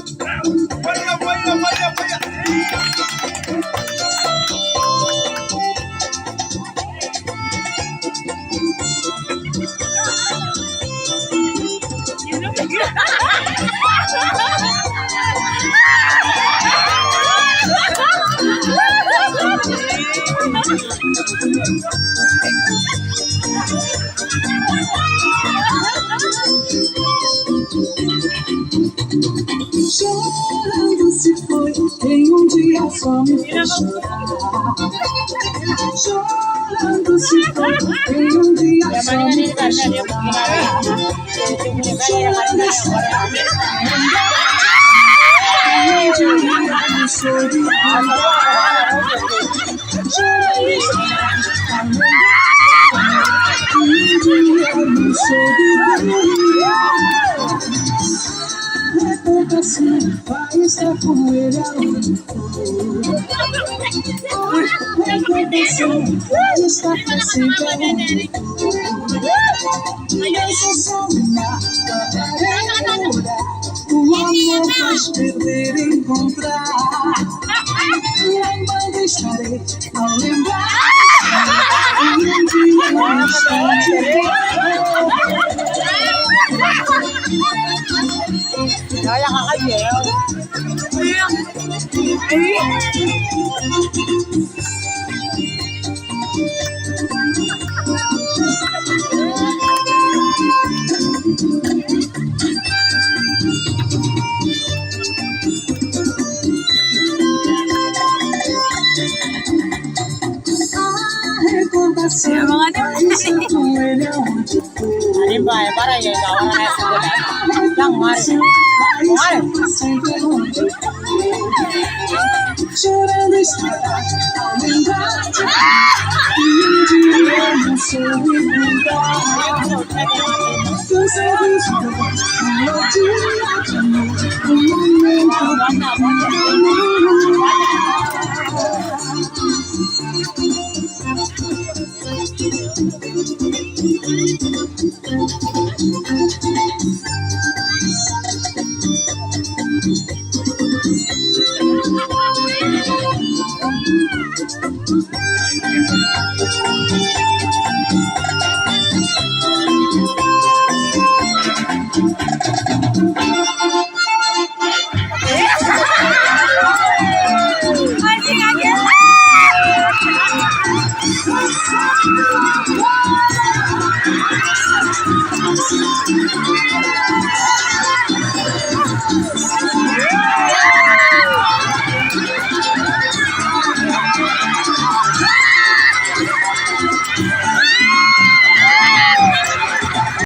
Vaya, vaya, vaya, vaya. Chorando se foi, em um dia só me fez chorar. Chorando se foi, em um dia só me fez chorar. Chorando está, em um dia me soube curar. Chorando está, em um dia me soube curar. Recordação vai estar com ele aonde for. Recordação vai estar presente aonde for. Deixa só uma tarefa. O amor faz perder e encontrar. Lembrando estarei ao lembrar. E um dia não estarei. Kaya kakayaw. Alin ba? Para yung gawa na sa gula. Lang, Mari. Mari. Chorando estará ao lembrar de e um dia não soube mudar. Cansado estou, um dia de amor, um momento de amor.